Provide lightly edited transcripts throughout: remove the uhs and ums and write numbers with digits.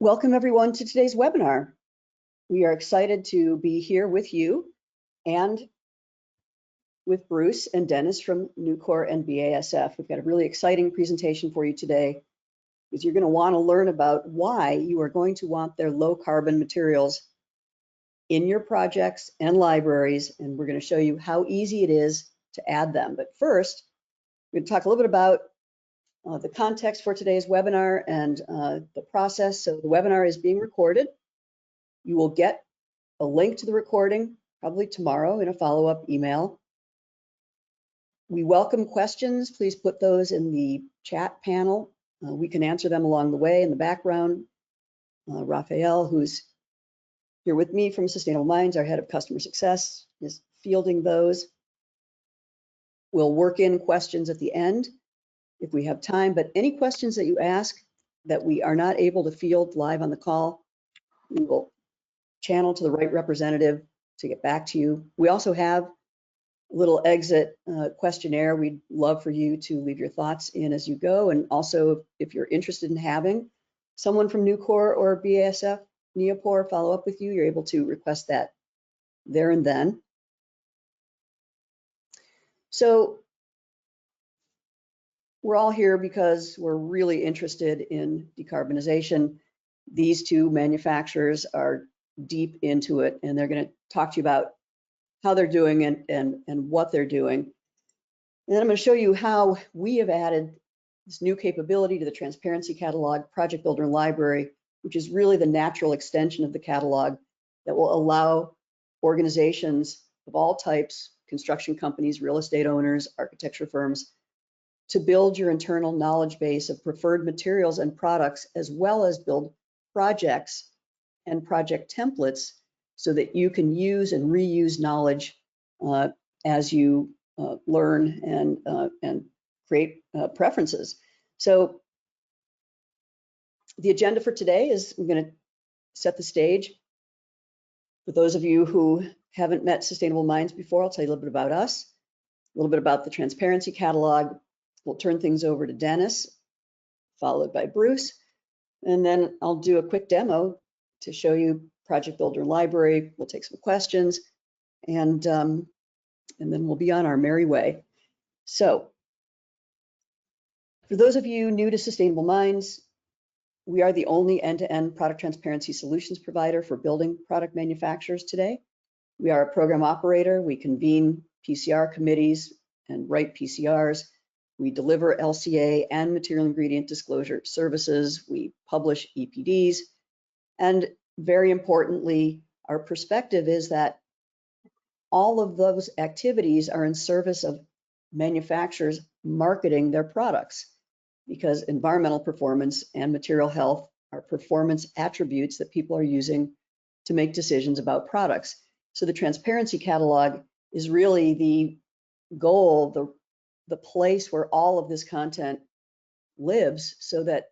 Welcome everyone to today's webinar. We are excited to be here with you and with Bruce and Dennis from Nucor and BASF. We've got a really exciting presentation for you today because you're going to want to learn about why you are going to want their low carbon materials in your projects and libraries, and we're going to show you how easy it is to add them. But first, we're going to talk a little bit about the context for today's webinar and the process. So the webinar is being recorded. You will get a link to the recording probably tomorrow in a follow-up email. We welcome questions. Please put those in the chat panel. We can answer them along the way in the background. Raphael, who's here with me from Sustainable Minds, our head of customer success, is fielding those. We'll work in questions at the end if we have time, but any questions that you ask that we are not able to field live on the call, we will channel to the right representative to get back to you. We also have a little exit questionnaire. We'd love for you to leave your thoughts in as you go. And also, if you're interested in having someone from Nucor or BASF Neopor follow up with you, you're able to request that there and then. So we're all here because we're really interested in decarbonization. These two manufacturers are deep into it, and they're going to talk to you about how they're doing and what they're doing. And then I'm going to show you how we have added this new capability to the Transparency Catalog, Project Builder, and Library, which is really the natural extension of the catalog that will allow organizations of all types, construction companies, real estate owners, architecture firms, to build your internal knowledge base of preferred materials and products, as well as build projects and project templates so that you can use and reuse knowledge as you learn and create preferences. So the agenda for today is I'm going to set the stage. For those of you who haven't met Sustainable Minds before, I'll tell you a little bit about us, a little bit about the Transparency Catalog. We'll turn things over to Dennis, followed by Bruce, and then I'll do a quick demo to show you Project Builder Library. We'll take some questions, and then we'll be on our merry way. So, for those of you new to Sustainable Minds, we are the only end-to-end product transparency solutions provider for building product manufacturers today. We are a program operator. We convene PCR committees and write PCRs. We deliver LCA and material ingredient disclosure services. We publish EPDs. And very importantly, our perspective is that all of those activities are in service of manufacturers marketing their products, because environmental performance and material health are performance attributes that people are using to make decisions about products. So the Transparency Catalog is really the goal, the place where all of this content lives, so that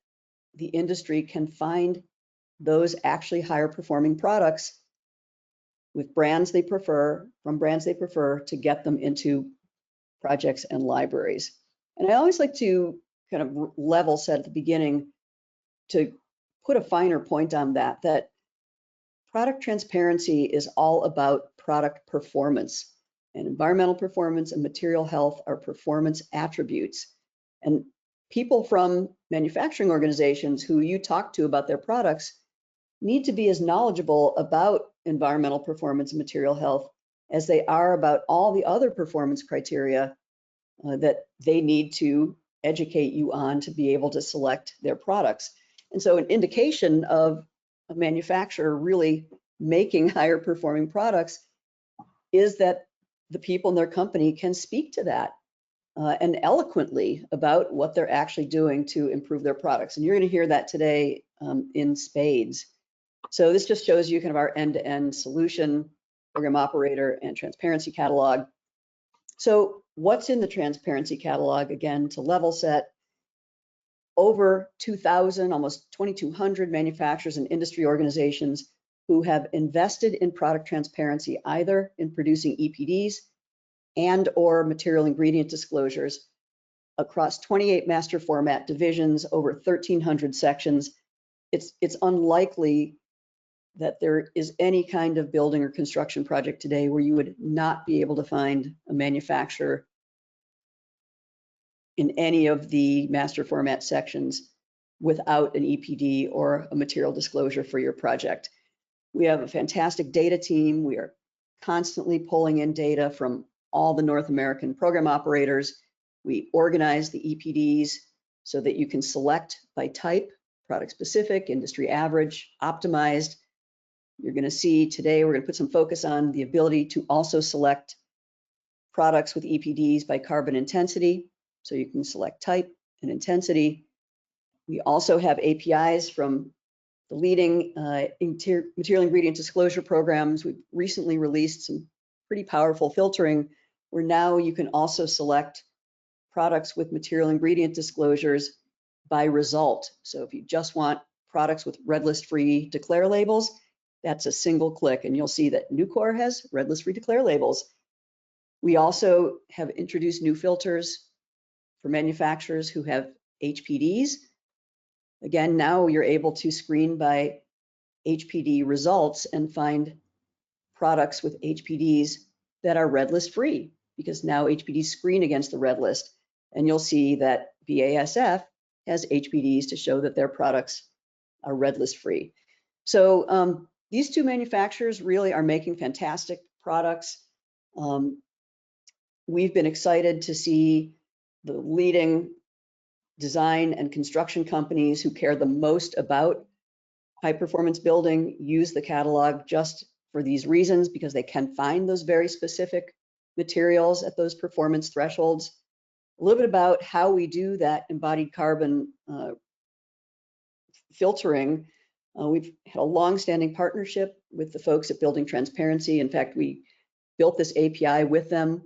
the industry can find those actually higher performing products with brands they prefer, from brands they prefer, to get them into projects and libraries. And I always like to kind of level set at the beginning to put a finer point on that product transparency is all about product performance. And environmental performance and material health are performance attributes. And people from manufacturing organizations who you talk to about their products need to be as knowledgeable about environmental performance and material health as they are about all the other performance criteria that they need to educate you on to be able to select their products. And so an indication of a manufacturer really making higher performing products is that the people in their company can speak to that and eloquently about what they're actually doing to improve their products. And you're going to hear that today in spades. So this just shows you kind of our end-to-end solution, program operator, and transparency catalog. So what's in the Transparency Catalog? Again, to level set, over 2,000, almost 2,200 manufacturers and industry organizations who have invested in product transparency, either in producing EPDs and or material ingredient disclosures across 28 master format divisions, over 1,300 sections, it's unlikely that there is any kind of building or construction project today where you would not be able to find a manufacturer in any of the master format sections without an EPD or a material disclosure for your project. We have a fantastic data team. We are constantly pulling in data from all the North American program operators. We organize the EPDs so that you can select by type, product specific, industry average, optimized. You're going to see today, we're going to put some focus on the ability to also select products with EPDs by carbon intensity. So you can select type and intensity. We also have APIs from the leading material ingredient disclosure programs. We've recently released some pretty powerful filtering where now you can also select products with material ingredient disclosures by result. So if you just want products with red list free declare labels, that's a single click and you'll see that Nucor has red list free declare labels. We also have introduced new filters for manufacturers who have HPDs. Again, now you're able to screen by HPD results and find products with HPDs that are red list free, because now HPDs screen against the red list. And you'll see that BASF has HPDs to show that their products are red list free. So these two manufacturers really are making fantastic products. We've been excited to see the leading design and construction companies who care the most about high performance building use the catalog just for these reasons, because they can find those very specific materials at those performance thresholds. A little bit about how we do that embodied carbon filtering. We've had a long-standing partnership with the folks at Building Transparency. In fact, we built this API with them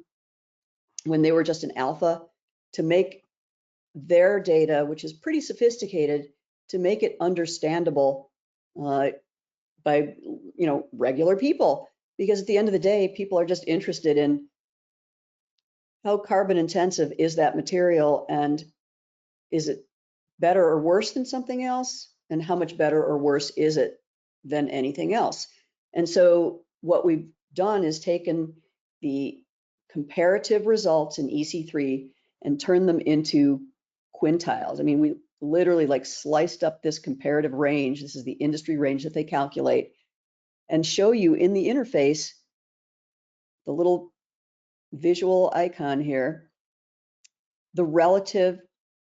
when they were just an alpha to make their data, which is pretty sophisticated, to make it understandable by regular people. Because at the end of the day, people are just interested in how carbon intensive is that material, and is it better or worse than something else, and how much better or worse is it than anything else. And so what we've done is taken the comparative results in EC3 and turned them into quintiles. I mean, we literally like sliced up this comparative range. This is the industry range that they calculate, and show you in the interface, the little visual icon here, the relative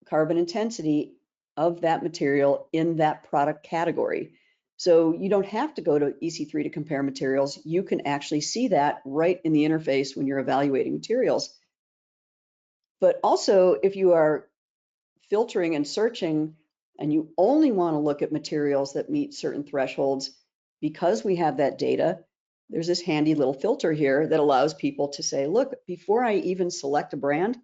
carbon intensity of that material in that product category. So you don't have to go to EC3 to compare materials. You can actually see that right in the interface when you're evaluating materials. But also, if you are filtering and searching and you only want to look at materials that meet certain thresholds, because we have that data, there's this handy little filter here that allows people to say, look, before I even select a brand,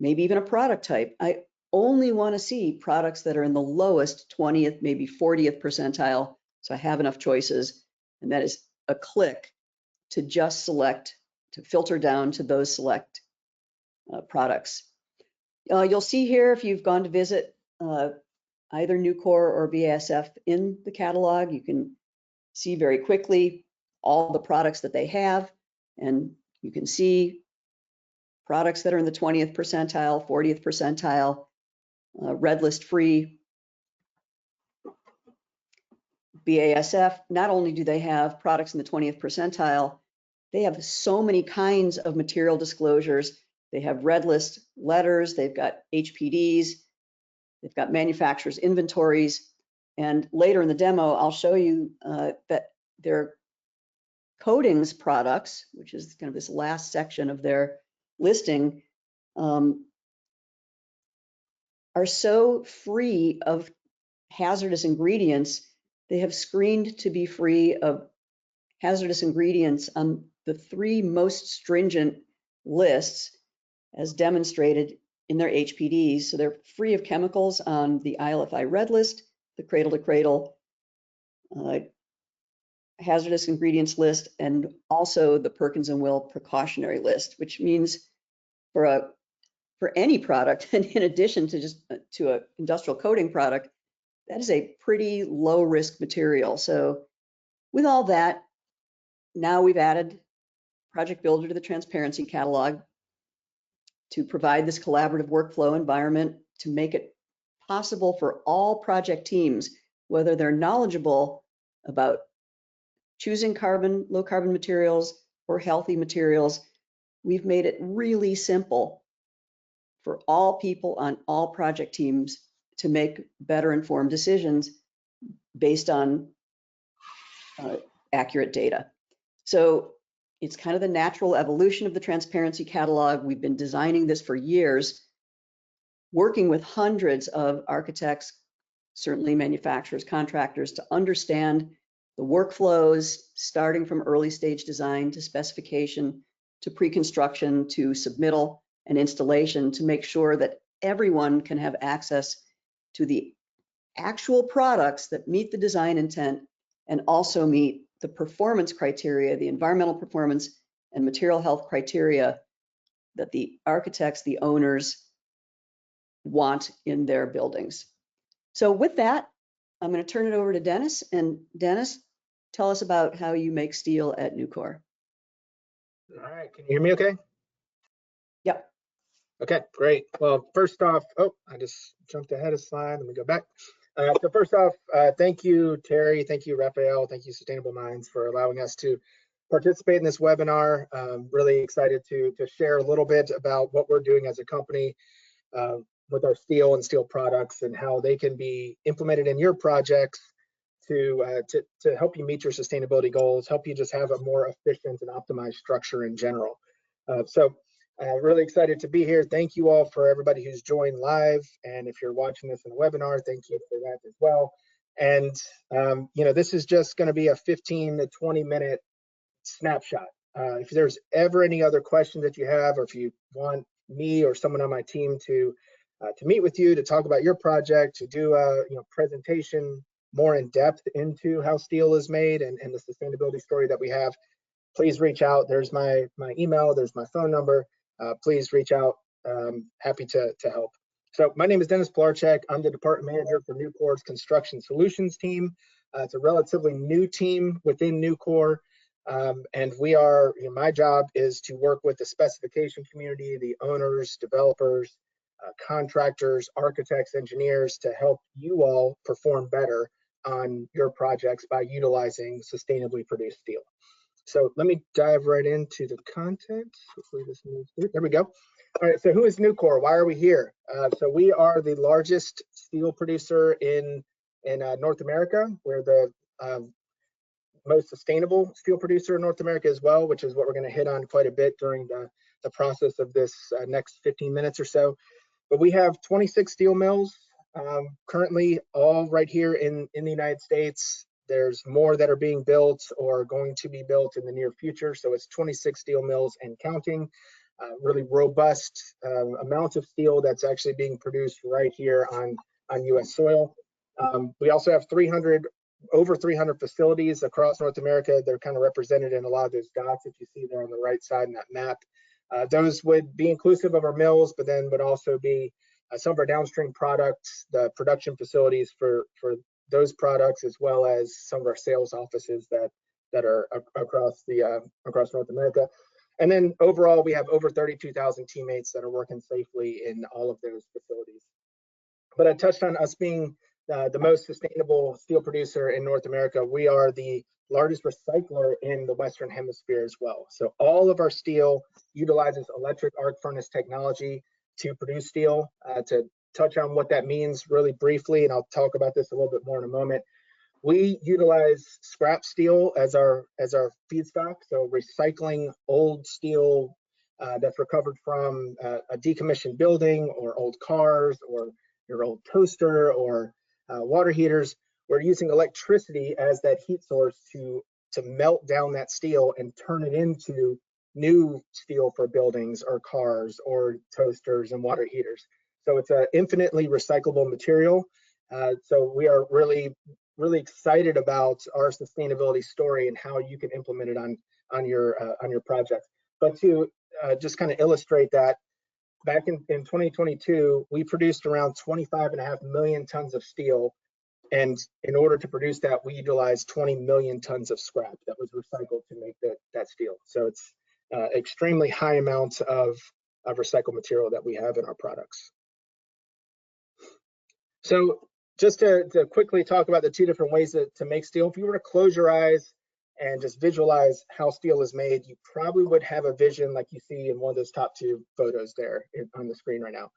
maybe even a product type, I only want to see products that are in the lowest 20th, maybe 40th percentile. So I have enough choices. And that is a click to just select, to filter down to those select products. You'll see here, if you've gone to visit either Nucor or BASF in the catalog, you can see very quickly all the products that they have. And you can see products that are in the 20th percentile, 40th percentile, red list free. BASF, not only do they have products in the 20th percentile, they have so many kinds of material disclosures. They have red list letters, they've got HPDs, they've got manufacturers' inventories. And later in the demo, I'll show you that their coatings products, which is kind of this last section of their listing, are so free of hazardous ingredients. They have screened to be free of hazardous ingredients on the 3 most stringent lists, as demonstrated in their HPDs. So they're free of chemicals on the ILFI red list, the cradle to cradle hazardous ingredients list, and also the Perkins and Will precautionary list, which means for any product, and in addition to just to an industrial coating product, that is a pretty low risk material. So with all that, now we've added Project Builder to the transparency catalog to provide this collaborative workflow environment to make it possible for all project teams, whether they're knowledgeable about choosing low carbon materials or healthy materials. We've made it really simple for all people on all project teams to make better informed decisions based on accurate data. So it's kind of the natural evolution of the transparency catalog. We've been designing this for years, working with hundreds of architects, certainly manufacturers, contractors, to understand the workflows, starting from early stage design to specification, to pre-construction, to submittal and installation, to make sure that everyone can have access to the actual products that meet the design intent and also meet the performance criteria, the environmental performance and material health criteria that the architects, the owners want in their buildings. So with that, I'm going to turn it over to Dennis. And Dennis, tell us about how you make steel at Nucor. All right, can you hear me okay? Yep. Okay, great. Well, first off, I just jumped ahead a slide. Let me go back. So first off, thank you, Terry. Thank you, Raphael. Thank you, Sustainable Minds, for allowing us to participate in this webinar. Really excited to share a little bit about what we're doing as a company with our steel and steel products and how they can be implemented in your projects to help you meet your sustainability goals, help you just have a more efficient and optimized structure in general. Really excited to be here. Thank you all for everybody who's joined live. And if you're watching this in a webinar, thank you for that as well. And, this is just going to be a 15 to 20 minute snapshot. If there's ever any other questions that you have, or if you want me or someone on my team to meet with you, to talk about your project, to do a presentation more in depth into how steel is made and the sustainability story that we have, please reach out. There's my email, there's my phone number. Please reach out. Happy to help. So my name is Dennis Pilarczyk. I'm the department manager for Nucor's Construction Solutions team. It's a relatively new team within Nucor. And we are, my job is to work with the specification community, the owners, developers, contractors, architects, engineers, to help you all perform better on your projects by utilizing sustainably produced steel. So let me dive right into the content. Hopefully this moves through. There we go. All right, so who is Nucor? Why are we here? So we are the largest steel producer in North America. We're the most sustainable steel producer in North America as well, which is what we're going to hit on quite a bit during the process of this next 15 minutes or so. But we have 26 steel mills currently, all right here in the United States. There's more that are being built or going to be built in the near future. So it's 26 steel mills and counting. Really robust amounts of steel that's actually being produced right here on US soil. We also have over 300 facilities across North America. They're kind of represented in a lot of those dots that you see there on the right side in that map. Those would be inclusive of our mills, but then would also be some of our downstream products, the production facilities for those products, as well as some of our sales offices that are across North America. And then overall, we have over 32,000 teammates that are working safely in all of those facilities. But I touched on us being the most sustainable steel producer in North America. We are the largest recycler in the Western Hemisphere as well. So all of our steel utilizes electric arc furnace technology to produce steel. To touch on what that means really briefly, and I'll talk about this a little bit more in a moment. We utilize scrap steel as our feedstock, so recycling old steel that's recovered from a decommissioned building or old cars or your old toaster or water heaters. We're using electricity as that heat source to melt down that steel and turn it into new steel for buildings or cars or toasters and water heaters. So it's an infinitely recyclable material. So we are really excited about our sustainability story and how you can implement it on your project. But to just kind of illustrate that, back in 2022, we produced around 25.5 million tons of steel And in order to produce that, we utilize 20 million tons of scrap that was recycled to make that steel. So it's extremely high amounts of recycled material that we have in our products. So just to quickly talk about the two different ways to make steel, if you were to close your eyes and just visualize how steel is made, you probably would have a vision like you see in one of those top two photos there on the screen right now.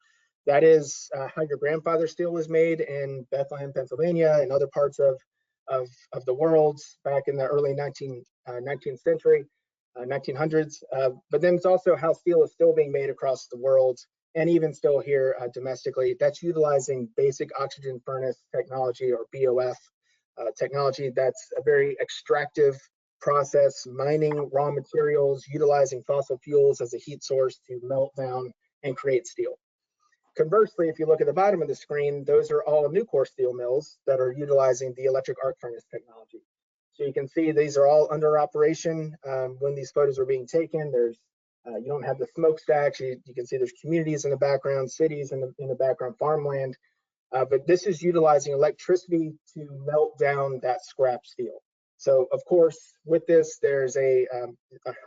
That is how your grandfather's steel was made in Bethlehem, Pennsylvania, and other parts of the world back in the early 19th century, 1900s. But then it's also how steel is still being made across the world, and even still here domestically. That's utilizing basic oxygen furnace technology, or BOF technology. That's a very extractive process, mining raw materials, utilizing fossil fuels as a heat source to melt down and create steel. Conversely, if you look at the bottom of the screen, those are all Nucor steel mills that are utilizing the electric arc furnace technology. So you can see these are all under operation when these photos are being taken. There's you don't have the smokestacks. You can see there's communities in the background, cities in the background, farmland. But this is utilizing electricity to melt down that scrap steel. So of course, with this, there's a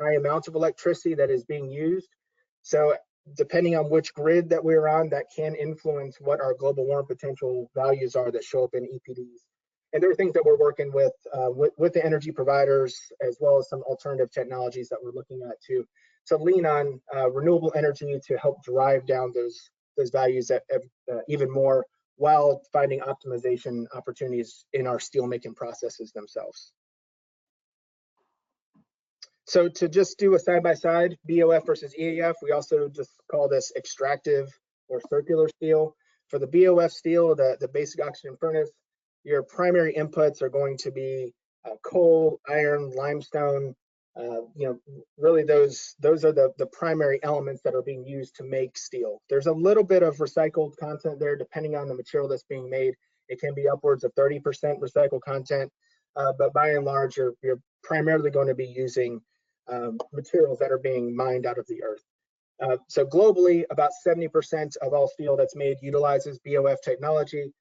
high amount of electricity that is being used. So depending on which grid that we're on, that can influence what our global warming potential values are that show up in EPDs. And there are things that we're working with the energy providers, as well as some alternative technologies that we're looking at to lean on renewable energy to help drive down those values even more, while finding optimization opportunities in our steelmaking processes themselves. So to just do a side-by-side, BOF versus EAF, we also just call this extractive or circular steel. For the BOF steel, the basic oxygen furnace, your primary inputs are going to be coal, iron, limestone. Really those are the primary elements that are being used to make steel. There's a little bit of recycled content there, depending on the material that's being made. It can be upwards of 30% recycled content, but by and large, you're primarily going to be using materials that are being mined out of the earth. So globally, about 70% of all steel that's made utilizes BOF technology.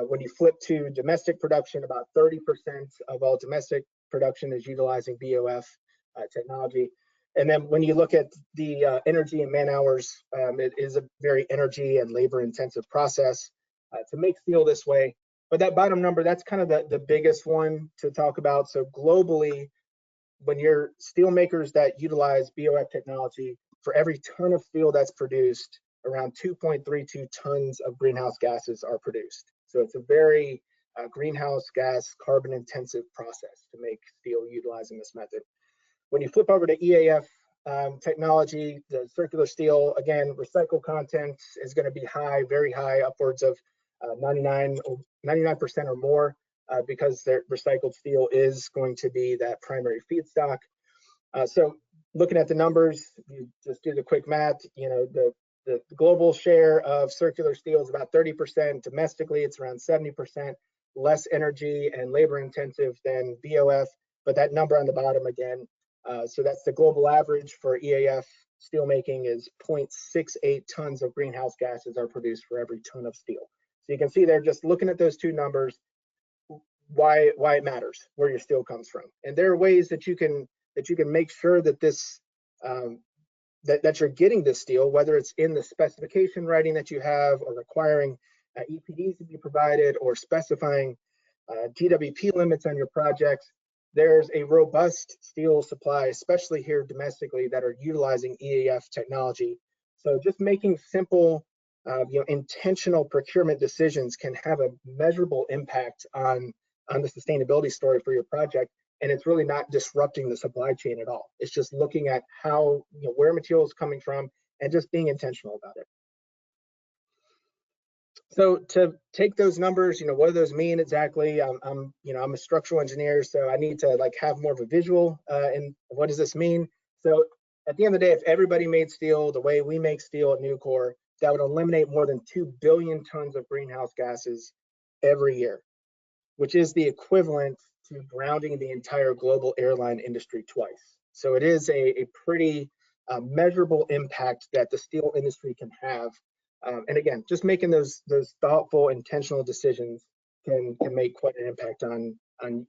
When you flip to domestic production, about 30% of all domestic production is utilizing BOF technology. And then when you look at the energy and man hours, it is a very energy and labor intensive process to make steel this way. But that bottom number, that's kind of the biggest one to talk about. So globally, when you're steel makers that utilize BOF technology, for every ton of steel that's produced, around 2.32 tons of greenhouse gases are produced. So it's a very greenhouse gas carbon intensive process to make steel utilizing this method. When you flip over to EAF technology, the circular steel, again, recycled content is going to be high, very high, upwards of 99% or more, because their recycled steel is going to be that primary feedstock. So looking at the numbers, you just do the quick math, the global share of circular steel is about 30%. Domestically, it's around 70%, less energy and labor intensive than BOF, but that number on the bottom again, so that's the global average for EAF steelmaking is 0.68 tons of greenhouse gases are produced for every ton of steel. So you can see there, just looking at those two numbers, why it matters, where your steel comes from. And there are ways that you can make sure that this that you're getting this steel, whether it's in the specification writing that you have, or requiring EPDs to be provided, or specifying GWP limits on your projects. There's a robust steel supply, especially here domestically, that are utilizing EAF technology. So just making simple, intentional procurement decisions can have a measurable impact on the sustainability story for your project. And it's really not disrupting the supply chain at all. It's just looking at how, where material is coming from and just being intentional about it. So to take those numbers, what do those mean exactly? I'm a structural engineer, so I need to have more of a visual. And what does this mean? So at the end of the day, if everybody made steel the way we make steel at Nucor, that would eliminate more than 2 billion tons of greenhouse gases every year, which is the equivalent to grounding the entire global airline industry twice. So it is a pretty measurable impact that the steel industry can have. And again, just making those thoughtful, intentional decisions can make quite an impact on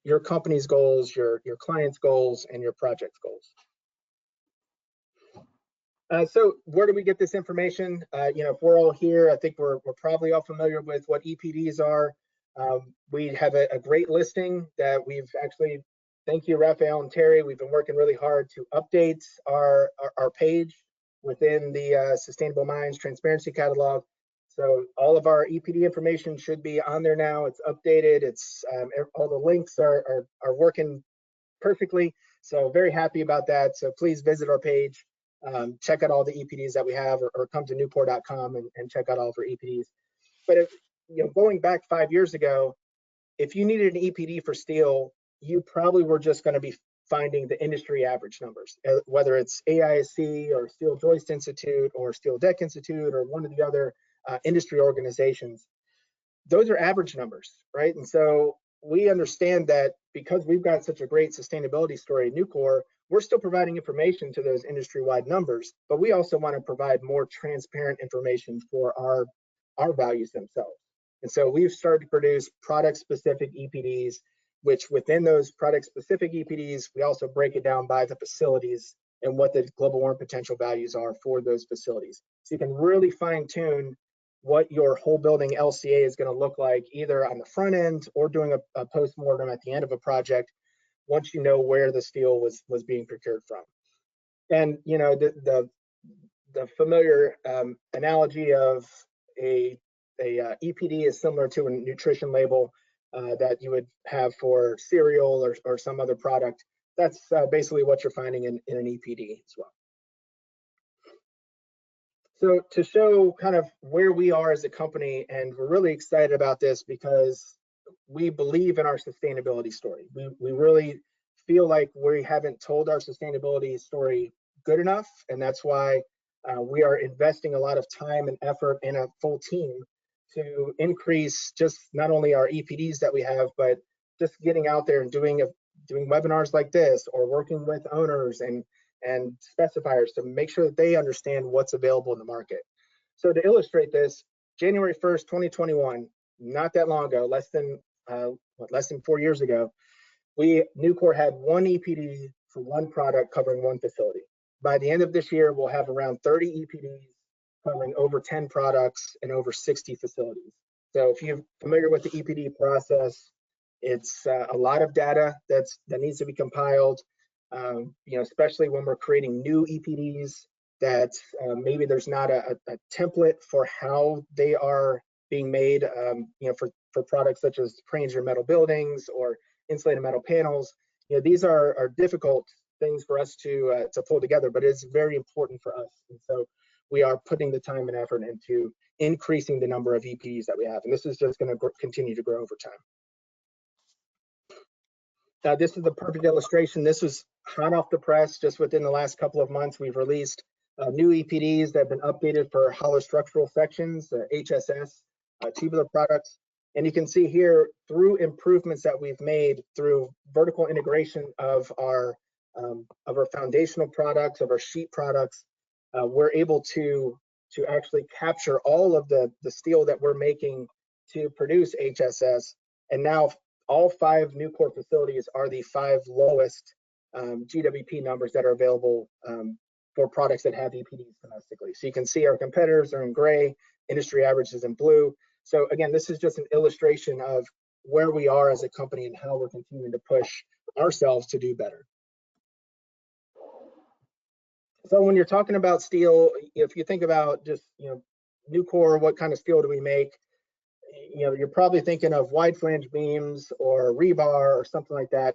your company's goals, your clients' goals, and your project's goals. So where do we get this information? If we're all here, I think we're probably all familiar with what EPDs are. We have a great listing that we've actually, thank you, Raphael and Terry. We've been working really hard to update our page within the Sustainable Mines Transparency Catalog. So all of our EPD information should be on there now. It's updated. It's all the links are working perfectly. So very happy about that. So please visit our page. Check out all the EPDs that we have, or come to Nucor.com and check out all of our EPDs. But if, going back 5 years ago, if you needed an EPD for steel, you probably were just going to be finding the industry average numbers, whether it's AISC or Steel Joist Institute or Steel Deck Institute or one of the other industry organizations. Those are average numbers, right? And so we understand that because we've got such a great sustainability story at Nucor, we're still providing information to those industry-wide numbers, but we also want to provide more transparent information for our values themselves. And so we've started to produce product-specific EPDs, which within those product-specific EPDs, we also break it down by the facilities and what the global warming potential values are for those facilities. So you can really fine-tune what your whole building LCA is going to look like, either on the front end or doing a post-mortem at the end of a project, once you know where the steel was being procured from. And the familiar analogy of a EPD is similar to a nutrition label that you would have for cereal or some other product. That's basically what you're finding in an EPD as well. So to show kind of where we are as a company, and we're really excited about this because we believe in our sustainability story. We really feel like we haven't told our sustainability story good enough, and that's why we are investing a lot of time and effort and a full team to increase just not only our EPDs that we have, but just getting out there and doing webinars like this, or working with owners and specifiers to make sure that they understand what's available in the market. So to illustrate this, January 1st, 2021, not that long ago, less than 4 years ago, Nucor had one EPD for one product covering one facility. By the end of this year, we'll have around 30 EPDs covering over 10 products and over 60 facilities. So if you're familiar with the EPD process, it's a lot of data that needs to be compiled. Especially when we're creating new EPDs that maybe there's not a template for how they are being made, for products such as pre-engineered metal buildings or insulated metal panels. These are difficult things for us to pull together, but it's very important for us. And so we are putting the time and effort into increasing the number of EPDs that we have. And this is just going to continue to grow over time. This is the perfect illustration. This was hot off the press just within the last couple of months. We've released new EPDs that have been updated for hollow structural sections, HSS, tubular products. And you can see here, through improvements that we've made through vertical integration of our foundational products, of our sheet products, we're able to actually capture all of the steel that we're making to produce HSS. And now all 5 Nucor facilities are the 5 lowest GWP numbers that are available for products that have EPDs domestically. So you can see our competitors are in gray, industry averages in blue. So again, this is just an illustration of where we are as a company and how we're continuing to push ourselves to do better. So when you're talking about steel, if you think about just, Nucor, what kind of steel do we make? You're probably thinking of wide flange beams or rebar or something like that.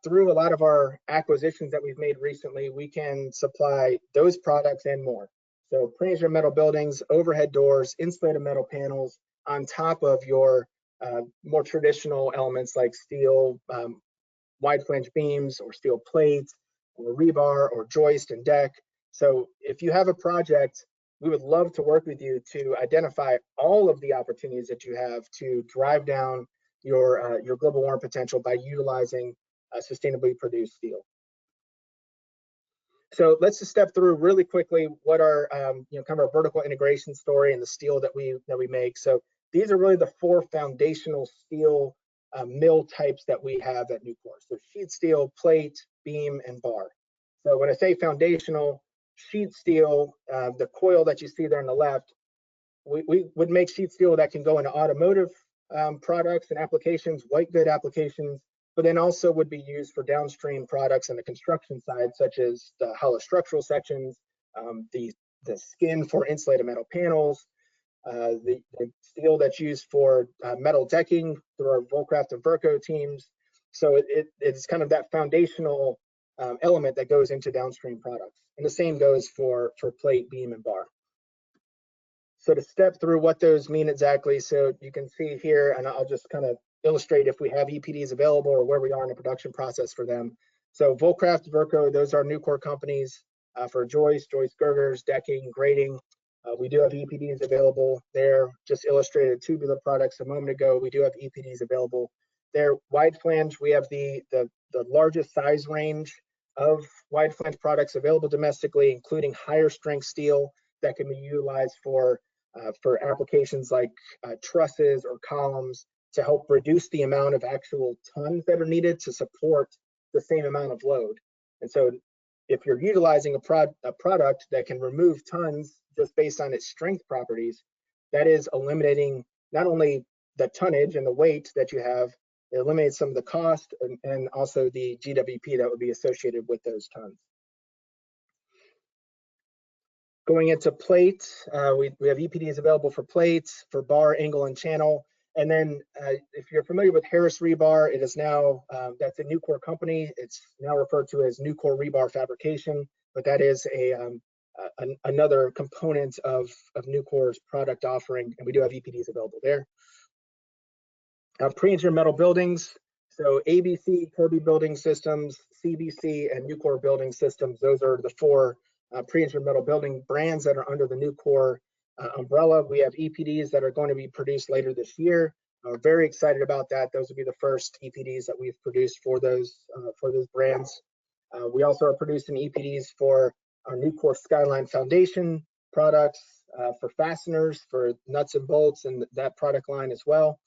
Through a lot of our acquisitions that we've made recently, we can supply those products and more. So pre-engineered metal buildings, overhead doors, insulated metal panels, on top of your more traditional elements like steel, wide flange beams or steel plates or rebar or joist and deck. So if you have a project, we would love to work with you to identify all of the opportunities that you have to drive down your global warming potential by utilizing sustainably produced steel. So let's just step through really quickly what our kind of our vertical integration story and the steel that we make. So these are really the 4 foundational steel mill types that we have at Nucor. So sheet steel, plate, beam, and bar. So when I say foundational, sheet steel, the coil that you see there on the left, we would make sheet steel that can go into automotive products and applications, white good applications, but then also would be used for downstream products on the construction side, such as the hollow structural sections, the skin for insulated metal panels, the steel that's used for metal decking through our Volcraft and Verco teams. So it's kind of that foundational element that goes into downstream products. And the same goes for plate, beam, and bar. So to step through what those mean exactly, so you can see here, and I'll just kind of illustrate if we have EPDs available or where we are in the production process for them. So Volcraft, Verco, those are Nucor companies for joist girders, decking, grating. We do have EPDs available there. Just illustrated tubular products a moment ago. We do have EPDs available there. Wide flange, we have the largest size range of wide flange products available domestically, including higher strength steel that can be utilized for applications like trusses or columns to help reduce the amount of actual tons that are needed to support the same amount of load. And so if you're utilizing a product that can remove tons just based on its strength properties, that is eliminating not only the tonnage and the weight that you have, it eliminates some of the cost and also the GWP that would be associated with those tons. Going into plate, we have EPDs available for plates, for bar, angle, and channel. And then if you're familiar with Harris Rebar, it is now, that's a Nucor company. It's now referred to as Nucor Rebar Fabrication, but that is another component of Nucor's product offering, and we do have EPDs available there. Pre-engineered metal buildings, so ABC, Kirby Building Systems, CBC, and Nucor Building Systems, those are the 4 pre-engineered metal building brands that are under the Nucor umbrella. We have EPDs that are going to be produced later this year. We're very excited about that. Those will be the first EPDs that we've produced for those brands. We also are producing EPDs for our Nucor Skyline Foundation products, for fasteners, for nuts and bolts, and that product line as well.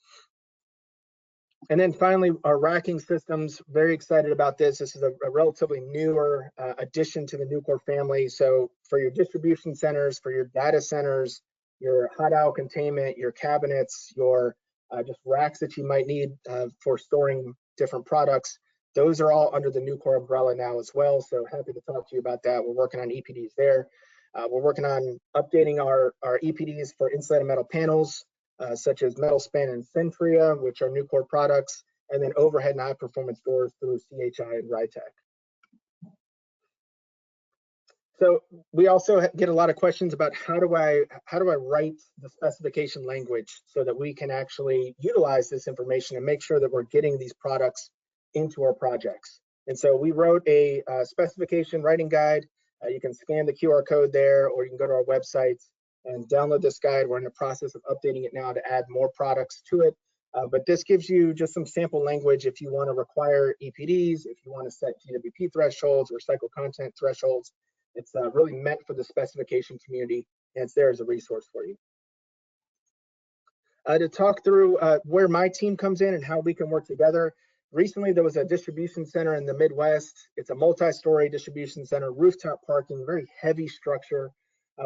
And then finally, our racking systems, very excited about this. This is a relatively newer addition to the Nucor family. So for your distribution centers, for your data centers, your hot aisle containment, your cabinets, your just racks that you might need for storing different products, those are all under the Nucor umbrella now as well. So happy to talk to you about that. We're working on EPDs there. We're working on updating our EPDs for insulated metal panels, such as Metal Span and Centria, which are Nucor products, and then overhead and high performance doors through CHI and Rytec. So we also get a lot of questions about how do I write the specification language so that we can actually utilize this information and make sure that we're getting these products into our projects. And so we wrote a specification writing guide. You can scan the QR code there, or you can go to our website and download this guide. We're in the process of updating it now to add more products to it. But this gives you just some sample language if you want to require EPDs, if you want to set GWP thresholds or recycled content thresholds. It's really meant for the specification community, and it's there as a resource for you. To talk through where my team comes in and how we can work together. Recently, there was a distribution center in the Midwest. It's a multi-story distribution center, rooftop parking, very heavy structure.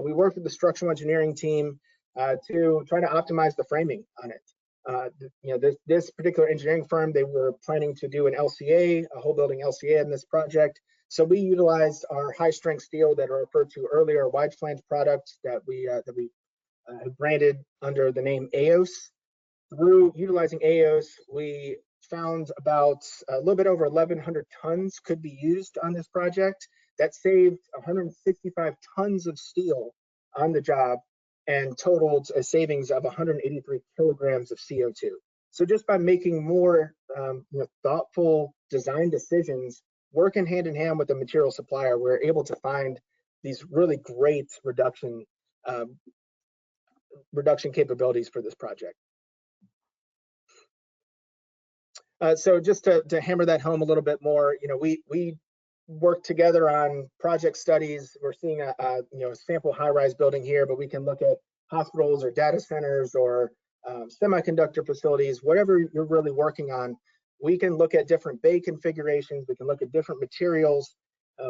We worked with the structural engineering team to try to optimize the framing on it. This particular engineering firm, they were planning to do an LCA, a whole building LCA in this project. So we utilized our high strength steel that are referred to earlier, wide flange products that we branded under the name AOS. Through utilizing AOS, we found about a little bit over 1,100 tons could be used on this project. That saved 165 tons of steel on the job and totaled a savings of 183 kilograms of CO2. So just by making more thoughtful design decisions, working hand in hand with the material supplier, we're able to find these really great reduction capabilities for this project. So just to hammer that home a little bit more, we work together on project studies. We're seeing a sample high-rise building here, but we can look at hospitals or data centers or semiconductor facilities, whatever you're really working on. We can look at different bay configurations. We can look at different materials.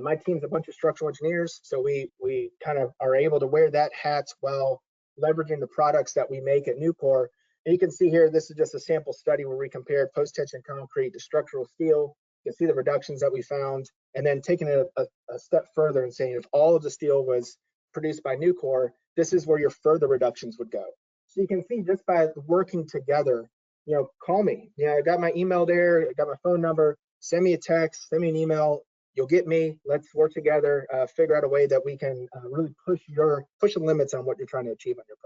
My team's a bunch of structural engineers, so we kind of are able to wear that hat while leveraging the products that we make at Nucor. And you can see here, this is just a sample study where we compared post-tension concrete to structural steel. You can see the reductions that we found, and then taking it a step further and saying if all of the steel was produced by Nucor, this is where your further reductions would go. So you can see just by working together, call me. I got my email there, I got my phone number, send me a text, send me an email. You'll get me. Let's work together, figure out a way that we can really push the limits on what you're trying to achieve on your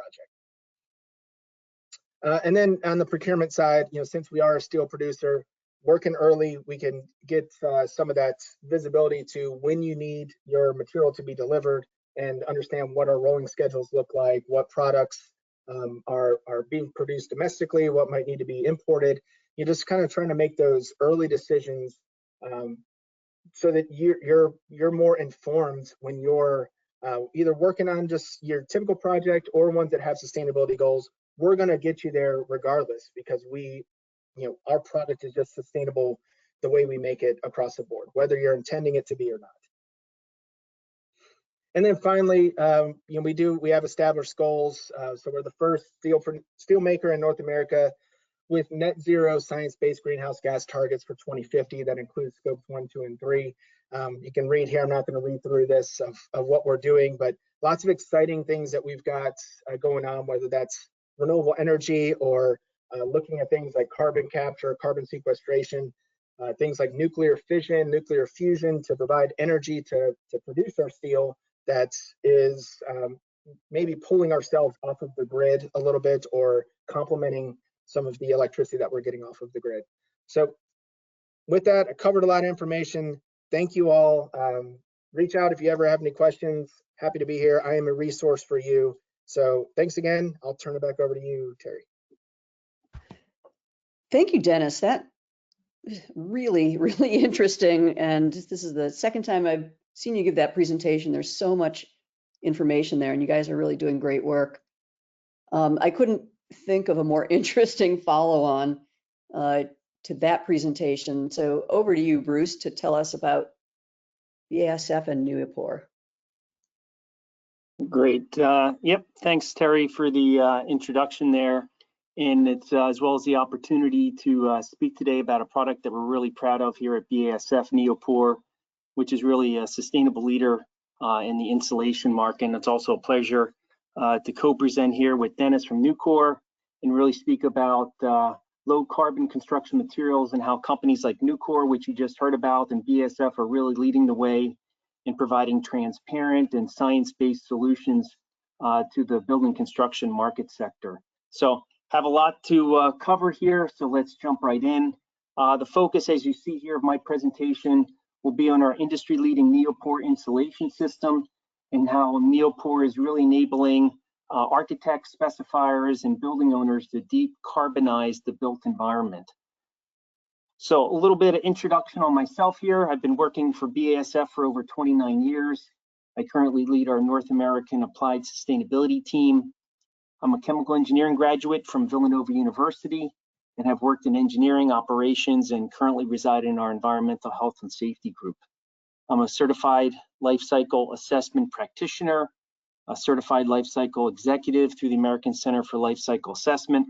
project. And then on the procurement side, since we are a steel producer, working early, we can get some of that visibility to when you need your material to be delivered and understand what our rolling schedules look like, what products are being produced domestically, what might need to be imported. You're just kind of trying to make those early decisions so that you're more informed when you're either working on just your typical project or ones that have sustainability goals. We're going to get you there regardless, because our product is just sustainable the way we make it across the board, whether you're intending it to be or not. And then finally, we have established goals. So we're the first steel maker in North America with net zero science-based greenhouse gas targets for 2050. That includes scopes 1, 2, and 3. You can read here. I'm not going to read through this of what we're doing, but lots of exciting things that we've got going on, whether that's renewable energy or looking at things like carbon capture, carbon sequestration, things like nuclear fission, nuclear fusion to provide energy to produce our steel that is maybe pulling ourselves off of the grid a little bit or complementing some of the electricity that we're getting off of the grid. So with that, I covered a lot of information. Thank you all. Reach out if you ever have any questions. Happy to be here. I am a resource for you. So thanks again. I'll turn it back over to you, Terry. Thank you, Dennis. That was really, really interesting. And this is the second time I've seen you give that presentation. There's so much information there, and you guys are really doing great work. I couldn't think of a more interesting follow-on to that presentation. So over to you, Bruce, to tell us about BASF and Neopor. Great. Yep. Thanks, Terry, for the introduction there. And it's as well as the opportunity to speak today about a product that we're really proud of here at BASF Neopor, which is really a sustainable leader in the insulation market. And it's also a pleasure to co-present here with Dennis from Nucor and really speak about low carbon construction materials and how companies like Nucor, which you just heard about, and BASF are really leading the way in providing transparent and science-based solutions to the building construction market sector. So have a lot to cover here, so let's jump right in. The focus, as you see here, of my presentation will be on our industry-leading Neopor insulation system and how Neopor is really enabling architects, specifiers, and building owners to decarbonize the built environment. So a little bit of introduction on myself here. I've been working for BASF for over 29 years. I currently lead our North American Applied Sustainability team. I'm a chemical engineering graduate from Villanova University and have worked in engineering operations and currently reside in our environmental health and safety group. I'm a certified life cycle assessment practitioner, a certified life cycle executive through the American Center for Life Cycle Assessment.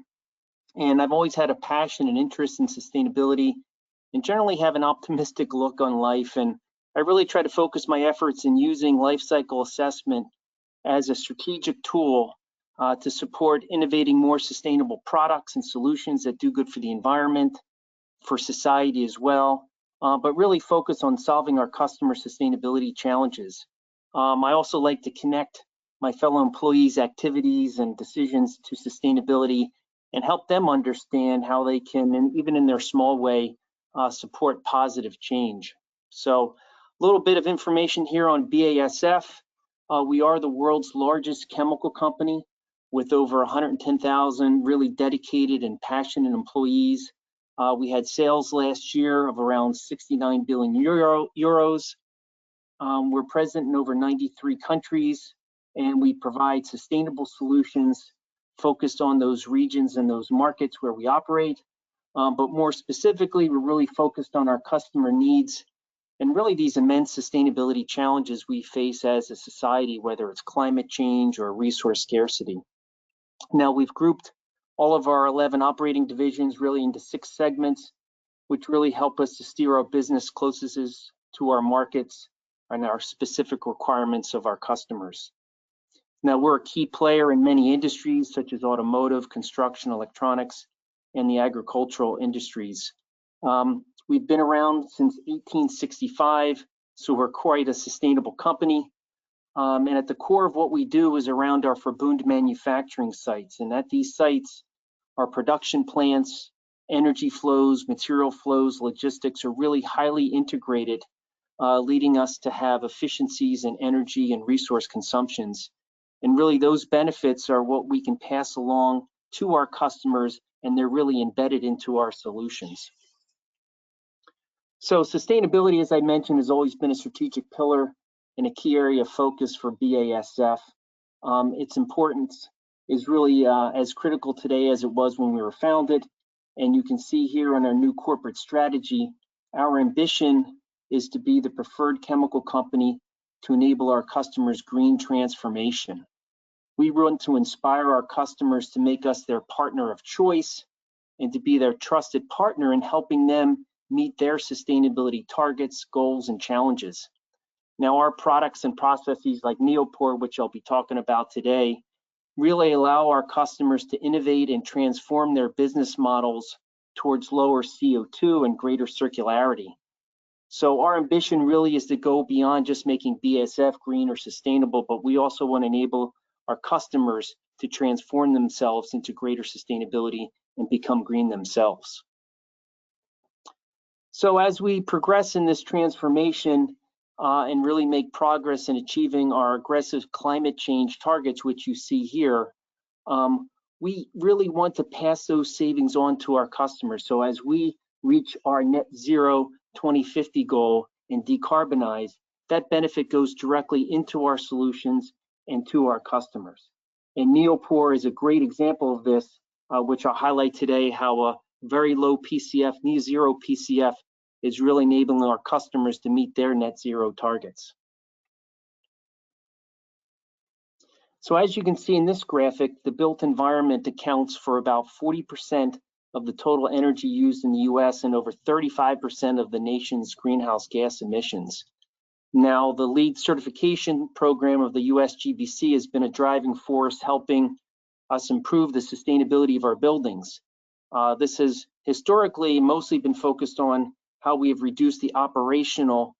And I've always had a passion and interest in sustainability and generally have an optimistic look on life. And I really try to focus my efforts in using life cycle assessment as a strategic tool to support innovating more sustainable products and solutions that do good for the environment, for society as well, but really focus on solving our customer sustainability challenges. I also like to connect my fellow employees' activities and decisions to sustainability and help them understand how they can, and even in their small way, support positive change. So a little bit of information here on BASF. We are the world's largest chemical company with over 110,000 really dedicated and passionate employees. We had sales last year of around 69 billion euros. We're present in over 93 countries, and we provide sustainable solutions focused on those regions and those markets where we operate. But more specifically, we're really focused on our customer needs and really these immense sustainability challenges we face as a society, whether it's climate change or resource scarcity. Now, we've grouped all of our 11 operating divisions really into 6 segments, which really help us to steer our business closest to our markets and our specific requirements of our customers. Now, we're a key player in many industries such as automotive, construction, electronics, and the agricultural industries. We've been around since 1865, so we're quite a sustainable company. And at the core of what we do is around our Verbund manufacturing sites. And at these sites, our production plants, energy flows, material flows, logistics are really highly integrated, leading us to have efficiencies in energy and resource consumptions. And really those benefits are what we can pass along to our customers, and they're really embedded into our solutions. So sustainability, as I mentioned, has always been a strategic pillar and a key area of focus for BASF. Its importance is really as critical today as it was when we were founded. And you can see here on our new corporate strategy, our ambition is to be the preferred chemical company to enable our customers' green transformation. We want to inspire our customers to make us their partner of choice and to be their trusted partner in helping them meet their sustainability targets, goals, and challenges. Now, our products and processes like Neopor, which I'll be talking about today, really allow our customers to innovate and transform their business models towards lower CO2 and greater circularity. So our ambition really is to go beyond just making BASF green or sustainable, but we also want to enable our customers to transform themselves into greater sustainability and become green themselves. So as we progress in this transformation and really make progress in achieving our aggressive climate change targets, which you see here, we really want to pass those savings on to our customers. So as we reach our net zero 2050 goal and decarbonize, that benefit goes directly into our solutions and to our customers. And Neopor is a great example of this, which I'll highlight today, how a very low PCF, near zero PCF, is really enabling our customers to meet their net zero targets. So as you can see in this graphic, the built environment accounts for about 40% of the total energy used in the US and over 35% of the nation's greenhouse gas emissions. Now, the LEED certification program of the US GBC has been a driving force helping us improve the sustainability of our buildings. This has historically mostly been focused on how we have reduced the operational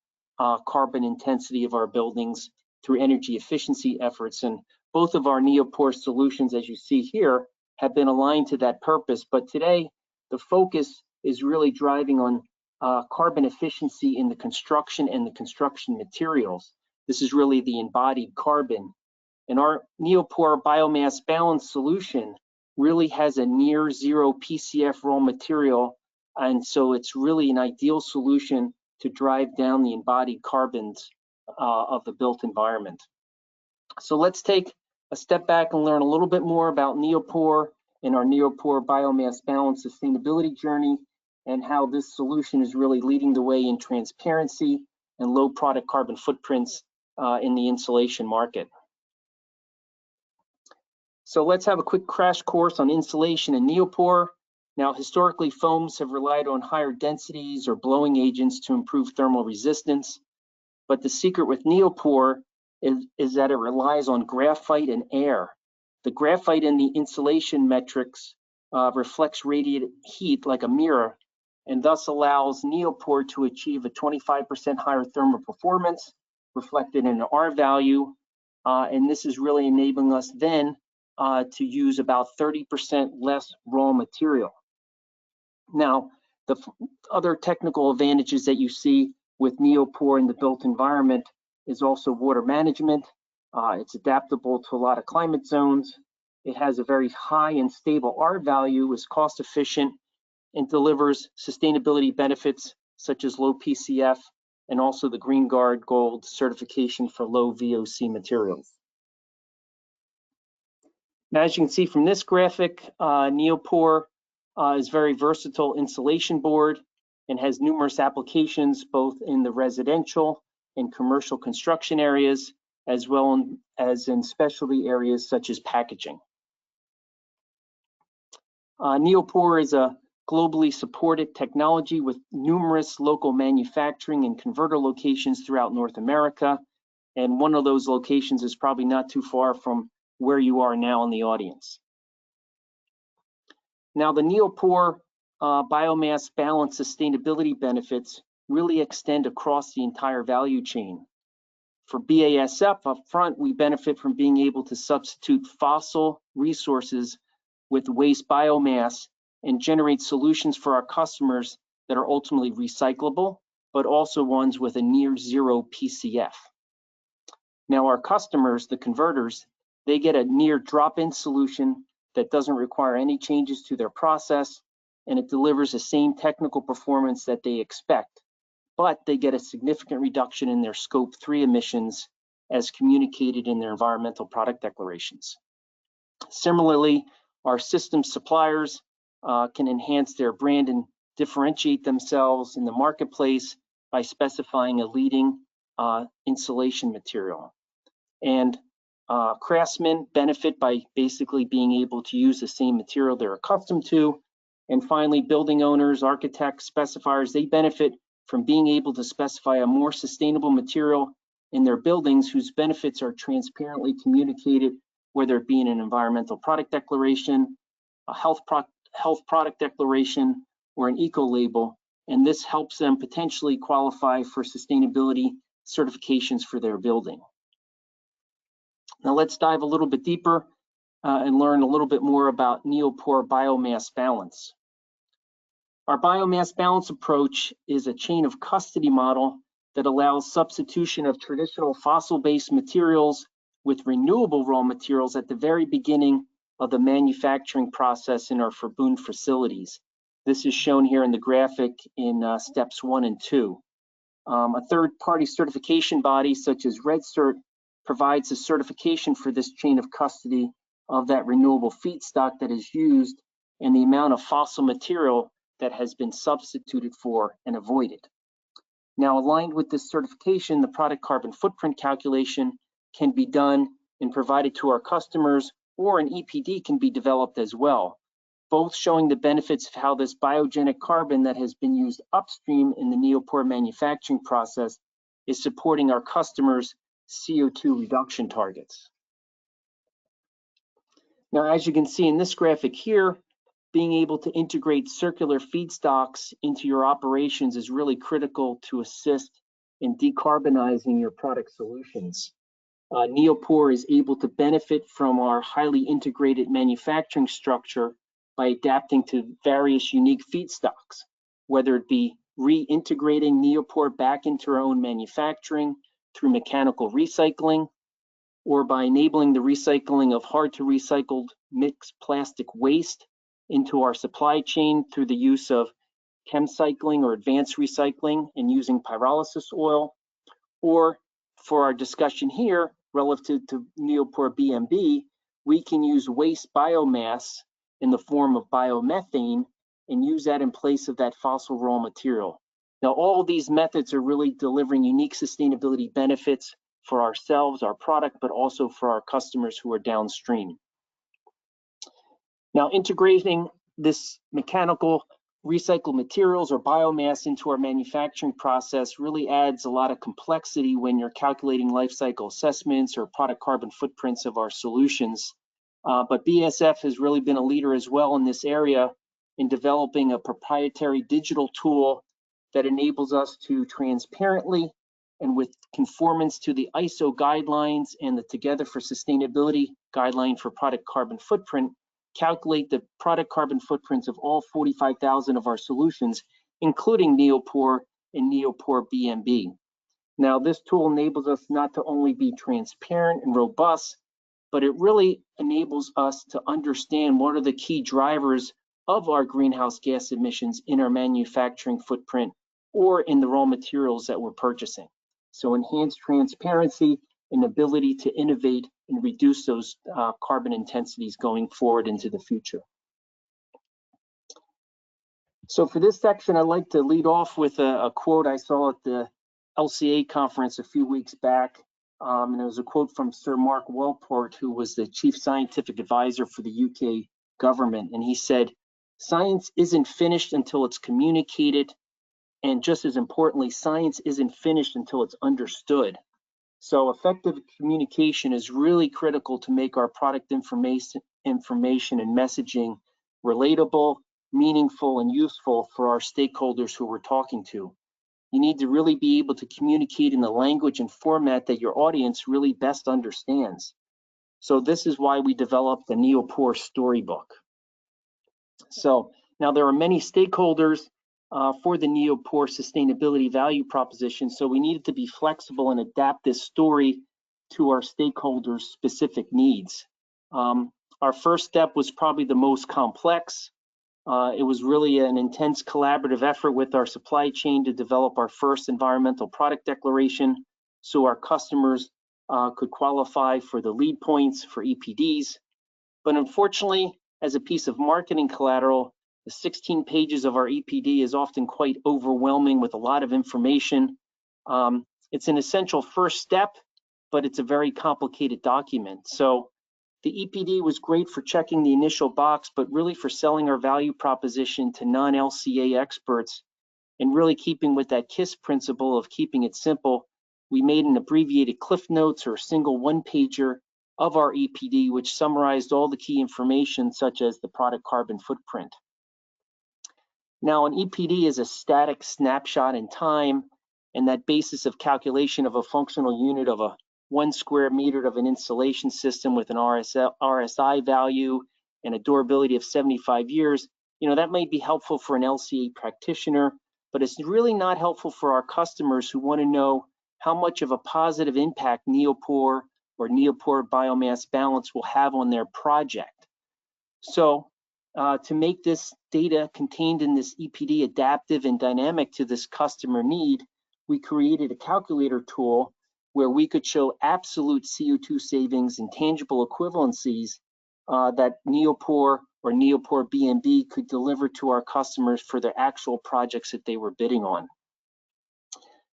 carbon intensity of our buildings through energy efficiency efforts. And both of our Neopor solutions, as you see here, have been aligned to that purpose. But today, the focus is really driving on carbon efficiency in the construction and the construction materials. This is really the embodied carbon. And our Neopor biomass balance solution really has a near zero PCF raw material. And so it's really an ideal solution to drive down the embodied carbons of the built environment. So let's take a step back and learn a little bit more about Neopor and our Neopor biomass balance sustainability journey and how this solution is really leading the way in transparency and low product carbon footprints in the insulation market. So let's have a quick crash course on insulation and Neopor. Now, historically, foams have relied on higher densities or blowing agents to improve thermal resistance. But the secret with Neopor is that it relies on graphite and air. The graphite in the insulation metrics reflects radiant heat like a mirror, and thus allows Neopor to achieve a 25% higher thermal performance reflected in an R value. And this is really enabling us then to use about 30% less raw material. Now, the other technical advantages that you see with Neopor in the built environment is also water management. It's adaptable to a lot of climate zones. It has a very high and stable R value, is cost efficient, and delivers sustainability benefits such as low PCF and also the Green Guard Gold certification for low VOC materials. Now, as you can see from this graphic, Neopor is very versatile insulation board and has numerous applications both in the residential and commercial construction areas, as well as in specialty areas such as packaging. Neopor is a globally supported technology with numerous local manufacturing and converter locations throughout North America. And one of those locations is probably not too far from where you are now in the audience. Now, the Neopor biomass balance sustainability benefits really extend across the entire value chain. For BASF up front, we benefit from being able to substitute fossil resources with waste biomass and generate solutions for our customers that are ultimately recyclable, but also ones with a near zero PCF. Now, our customers, the converters, they get a near drop-in solution that doesn't require any changes to their process, and it delivers the same technical performance that they expect, but they get a significant reduction in their Scope 3 emissions as communicated in their environmental product declarations. Similarly, our system suppliers can enhance their brand and differentiate themselves in the marketplace by specifying a leading insulation material. And craftsmen benefit by basically being able to use the same material they're accustomed to. And finally, building owners, architects, specifiers, they benefit from being able to specify a more sustainable material in their buildings whose benefits are transparently communicated, whether it be in an environmental product declaration, a health product declaration, or an eco label. And this helps them potentially qualify for sustainability certifications for their building. Now let's dive a little bit deeper and learn a little bit more about Neopor biomass balance. Our biomass balance approach is a chain of custody model that allows substitution of traditional fossil-based materials with renewable raw materials at the very beginning of the manufacturing process in our Verbund facilities. This is shown here in the graphic in steps 1 and 2. A third-party certification body such as RedCert provides a certification for this chain of custody of that renewable feedstock that is used and the amount of fossil material that has been substituted for and avoided. Now, aligned with this certification, the product carbon footprint calculation can be done and provided to our customers, or an EPD can be developed as well, both showing the benefits of how this biogenic carbon that has been used upstream in the Neopor manufacturing process is supporting our customers' CO2 reduction targets. Now, as you can see in this graphic here, being able to integrate circular feedstocks into your operations is really critical to assist in decarbonizing your product solutions. Neopor is able to benefit from our highly integrated manufacturing structure by adapting to various unique feedstocks, whether it be reintegrating Neopor back into our own manufacturing through mechanical recycling, or by enabling the recycling of hard-to-recycled mixed plastic waste into our supply chain through the use of chemcycling or advanced recycling and using pyrolysis oil, or for our discussion here, relative to Neopor BMB, we can use waste biomass in the form of biomethane and use that in place of that fossil raw material. Now, all of these methods are really delivering unique sustainability benefits for ourselves, our product, but also for our customers who are downstream. Now, integrating this mechanical recycled materials or biomass into our manufacturing process really adds a lot of complexity when you're calculating life cycle assessments or product carbon footprints of our solutions. But BASF has really been a leader as well in this area in developing a proprietary digital tool that enables us to transparently and with conformance to the ISO guidelines and the Together for Sustainability guideline for product carbon footprint, calculate the product carbon footprints of all 45,000 of our solutions, including Neopor and Neopor BMB. Now, this tool enables us not to only be transparent and robust, but it really enables us to understand what are the key drivers of our greenhouse gas emissions in our manufacturing footprint or in the raw materials that we're purchasing. So enhanced transparency and ability to innovate and reduce those carbon intensities going forward into the future. So for this section, I'd like to lead off with a quote I saw at the LCA conference a few weeks back. And it was a quote from Sir Mark Walport, who was the chief scientific advisor for the UK government. And he said, "Science isn't finished until it's communicated. And just as importantly, science isn't finished until it's understood." So effective communication is really critical to make our product information and messaging relatable, meaningful, and useful for our stakeholders who we're talking to. You need to really be able to communicate in the language and format that your audience really best understands. So this is why we developed the Neopor storybook. So now there are many stakeholders for the Neopor sustainability value proposition, so we needed to be flexible and adapt this story to our stakeholders' specific needs. Our first step was probably the most complex. It was really an intense collaborative effort with our supply chain to develop our first environmental product declaration so our customers could qualify for the lead points for EPDs. But unfortunately, as a piece of marketing collateral, the 16 pages of our EPD is often quite overwhelming with a lot of information. It's an essential first step, but it's a very complicated document. So the EPD was great for checking the initial box, but really for selling our value proposition to non-LCA experts and really keeping with that KISS principle of keeping it simple, we made an abbreviated Cliff Notes or a single one-pager of our EPD, which summarized all the key information such as the product carbon footprint. Now, an EPD is a static snapshot in time, and that basis of calculation of a functional unit of a 1 square meter of an insulation system with an RSI value and a durability of 75 years, that might be helpful for an LCA practitioner, but it's really not helpful for our customers who want to know how much of a positive impact Neopor or Neopor biomass balance will have on their project. So to make this data contained in this EPD adaptive and dynamic to this customer need, we created a calculator tool where we could show absolute CO2 savings and tangible equivalencies that Neopor or Neopor BMB could deliver to our customers for their actual projects that they were bidding on.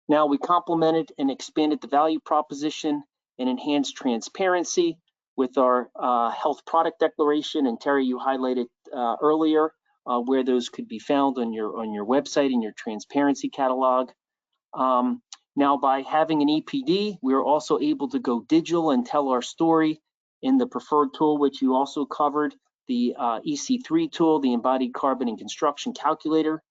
Now, we complemented and expanded the value proposition and enhanced transparency with our health product declaration, and Terry, you highlighted earlier where those could be found on your website in your transparency catalog. Now, by having an EPD, we are also able to go digital and tell our story in the preferred tool, which you also covered, the EC3 tool, the Embodied Carbon and Construction Calculator.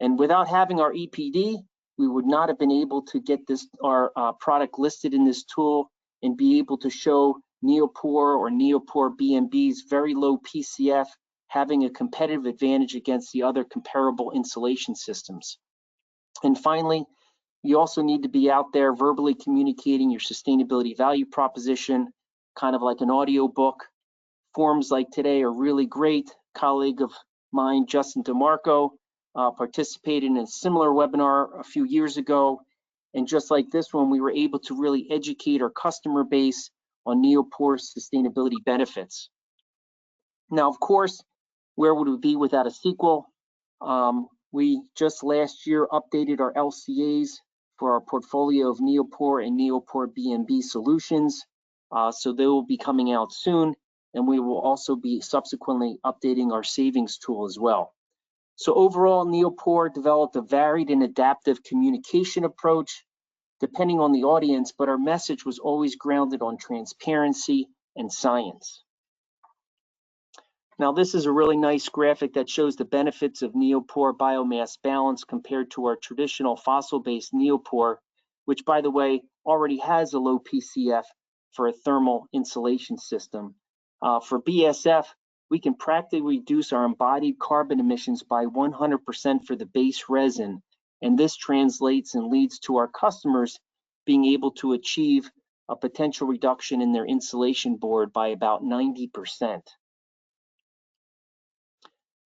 And without having our EPD, we would not have been able to get our product listed in this tool and be able to show Neopor or Neopor BMB's very low PCF having a competitive advantage against the other comparable insulation systems. And finally, you also need to be out there verbally communicating your sustainability value proposition, kind of like an audio book. Forums like today are really great. A colleague of mine, Justin DeMarco, participated in a similar webinar a few years ago. And just like this one, we were able to really educate our customer base on Neopor's sustainability benefits. Now, of course, where would we be without a sequel? We just last year updated our LCAs for our portfolio of Neopor and Neopor BMB solutions. So they will be coming out soon, and we will also be subsequently updating our savings tool as well. So overall, Neopor developed a varied and adaptive communication approach depending on the audience, but our message was always grounded on transparency and science. Now, this is a really nice graphic that shows the benefits of Neopor biomass balance compared to our traditional fossil-based Neopor, which, by the way, already has a low PCF for a thermal insulation system. For BASF, we can practically reduce our embodied carbon emissions by 100% for the base resin, and this translates and leads to our customers being able to achieve a potential reduction in their insulation board by about 90%.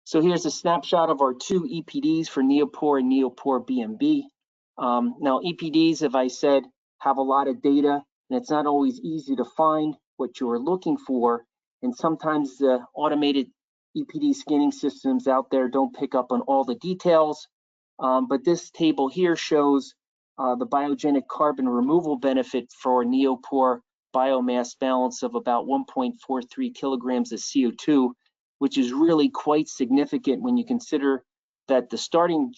So here's a snapshot of our two EPDs for Neopor and Neopor BMB. Now, EPDs, as I said, have a lot of data, and it's not always easy to find. what you're looking for. And sometimes the automated EPD scanning systems out there don't pick up on all the details. But this table here shows the biogenic carbon removal benefit for Neopor biomass balance of about 1.43 kilograms of CO2, which is really quite significant when you consider that the starting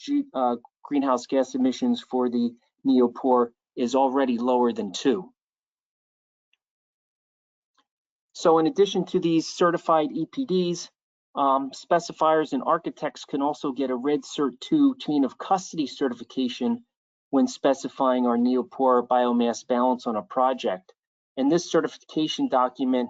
greenhouse gas emissions for the Neopor is already lower than 2. So in addition to these certified EPDs, specifiers and architects can also get a Red Cert 2 chain of custody certification when specifying our Neopor biomass balance on a project. And this certification document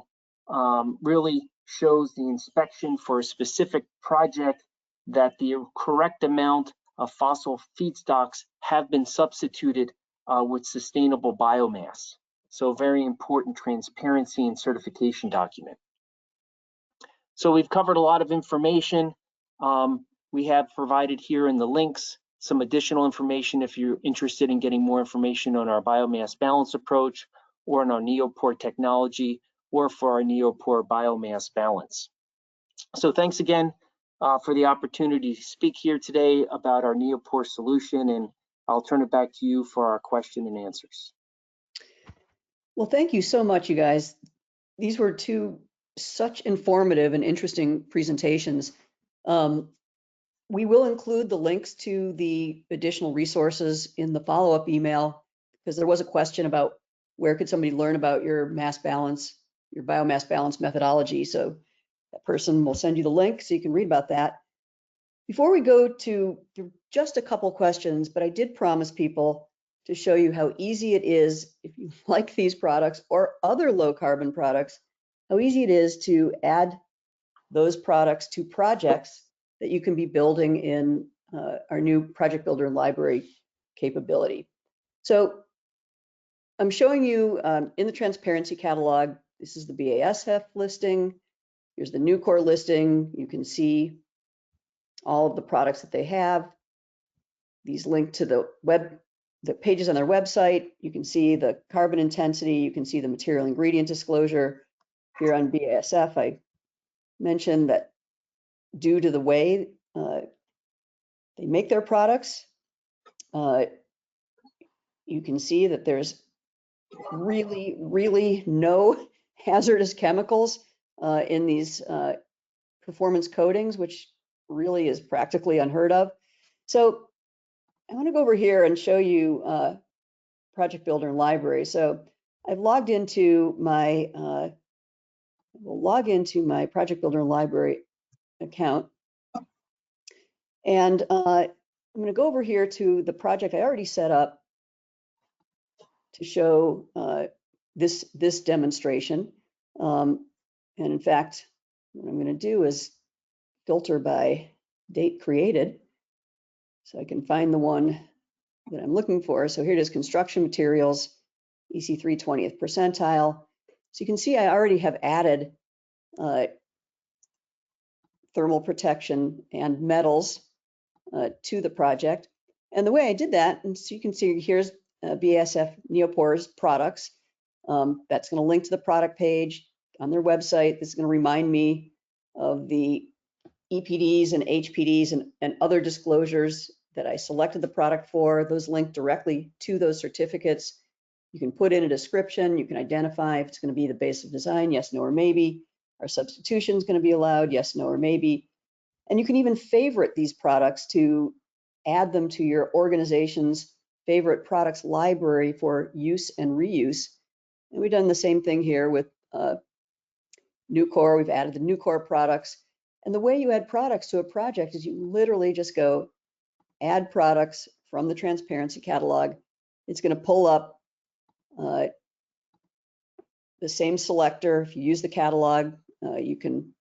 really shows the inspection for a specific project that the correct amount of fossil feedstocks have been substituted with sustainable biomass. So very important transparency and certification document. So we've covered a lot of information. We have provided here in the links some additional information if you're interested in getting more information on our biomass balance approach or on our Neopor technology or for our Neopor biomass balance. So thanks again for the opportunity to speak here today about our Neopor solution, and I'll turn it back to you for our question and answers. Well, thank you so much, you guys. These were two such informative and interesting presentations. We will include the links to the additional resources in the follow-up email, because there was a question about where could somebody learn about your mass balance, your biomass balance methodology. So that person will send you the link so you can read about that. Before we go to just a couple questions, but I did promise people to show you how easy it is, if you like these products or other low carbon products, how easy it is to add those products to projects that you can be building in our new Project Builder Library capability. So I'm showing you in the transparency catalog, this is the BASF listing. Here's the Nucor listing. You can see all of the products that they have. These link to the pages on their website. You can see the carbon intensity. You can see the material ingredient disclosure. Here on BASF, I mentioned that due to the way they make their products, you can see that there's really no hazardous chemicals in these performance coatings, which really is practically unheard of. So I want to go over here and show you Project Builder Library. So I've logged into my we'll log into my Project Builder Library account. And I'm going to go over here to the project I already set up to show this demonstration. And in fact, what I'm going to do is filter by date created so I can find the one that I'm looking for. So here it is, construction materials, EC3 20th percentile. So you can see I already have added thermal protection and metals to the project. And the way I did that, and so you can see here's BASF Neopor's products. That's going to link to the product page on their website. This is going to remind me of the EPDs and HPDs and other disclosures that I selected the product for. Those link directly to those certificates. You can put in a description. You can identify if it's going to be the base of design, yes, no, or maybe. Are substitutions going to be allowed, yes, no, or maybe. And you can even favorite these products to add them to your organization's favorite products library for use and reuse. And we've done the same thing here with Nucor. We've added the Nucor products. And the way you add products to a project is you literally just go add products from the transparency catalog. It's going to pull up the same selector. If you use the catalog, you can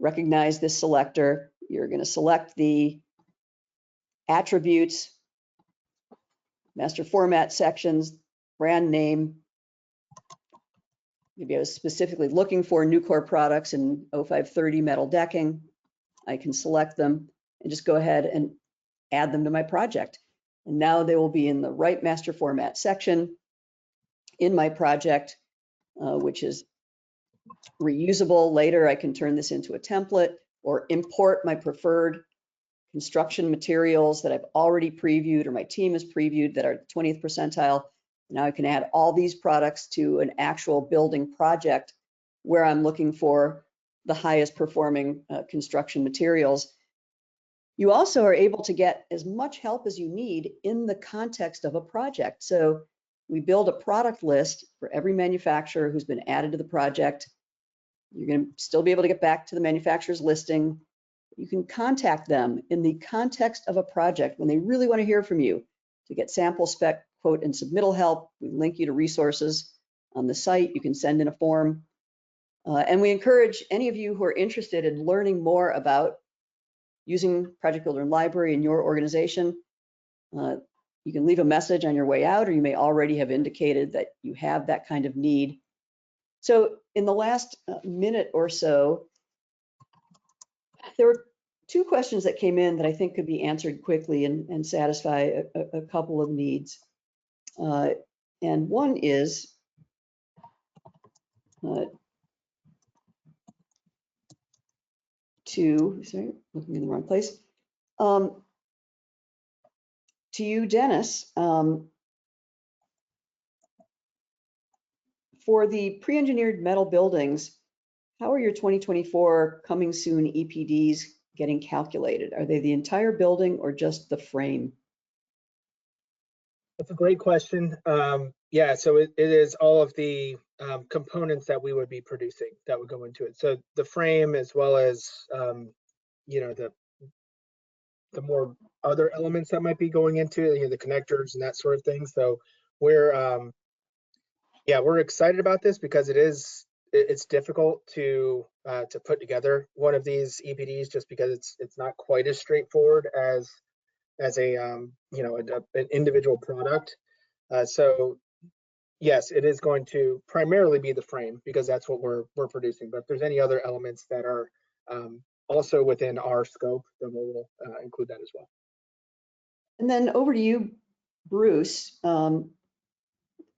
recognize this selector. You're going to select the attributes, master format sections, brand name. Maybe I was specifically looking for Nucor products in 0530 metal decking. I can select them and just go ahead and add them to my project. And now they will be in the right master format section in my project. which is reusable. Later, I can turn this into a template or import my preferred construction materials that I've already previewed or my team has previewed that are 20th percentile. Now I can add all these products to an actual building project where I'm looking for the highest performing construction materials. You also are able to get as much help as you need in the context of a project. So we build a product list for every manufacturer who's been added to the project. You're going to still be able to get back to the manufacturer's listing. You can contact them in the context of a project when they really want to hear from you to get sample spec, quote, and submittal help. We link you to resources on the site. You can send in a form. And we encourage any of you who are interested in learning more about using Project Builder and Library in your organization. You can leave a message on your way out, or you may already have indicated that you have that kind of need. So in the last minute or so, there were two questions that came in that I think could be answered quickly and satisfy a couple of needs. And one is sorry, looking in the wrong place. To you, Dennis, for the pre-engineered metal buildings, how are your 2024 coming soon EPDs getting calculated? Are they the entire building or just the frame? That's a great question. Yeah, so it is all of the components that we would be producing that would go into it. So the frame, as well as you know, the more other elements that might be going into it, you know, the connectors and that sort of thing. So we're yeah, we're excited about this because it's difficult to put together one of these EPDs, just because it's not quite as straightforward as a you know, an individual product. So yes, it is going to primarily be the frame because that's what we're producing. But if there's any other elements that are also within our scope, then we'll include that as well. And then over to you, Bruce.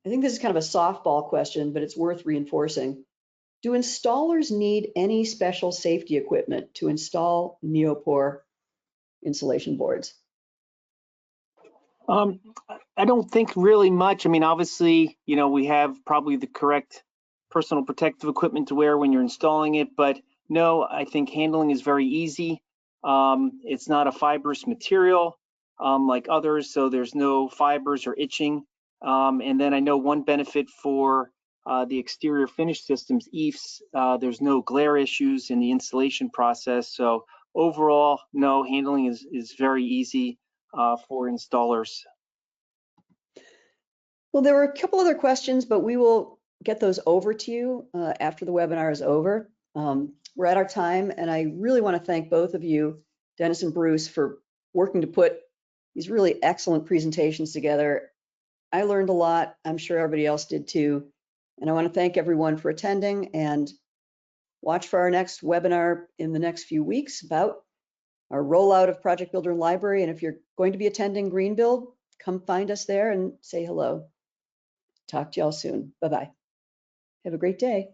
I think this is kind of a softball question, but it's worth reinforcing. Do installers need any special safety equipment to install Neopor insulation boards? I don't think really much. I mean, obviously, you know, we have probably the correct personal protective equipment to wear when you're installing it, but no, I think handling is very easy. It's not a fibrous material like others, so there's no fibers or itching. And then I know one benefit for the exterior finish systems, EIFS, there's no glare issues in the installation process. So overall, no, handling is very easy for installers. Well, there were a couple other questions, but we will get those over to you after the webinar is over. We're at our time, and I really want to thank both of you, Dennis and Bruce, for working to put these really excellent presentations together. I learned a lot. I'm sure everybody else did too. And I want to thank everyone for attending, and watch for our next webinar in the next few weeks about our rollout of Project Builder and Library. And if you're going to be attending Greenbuild, come find us there and say hello. Talk to y'all soon. Bye-bye. Have a great day.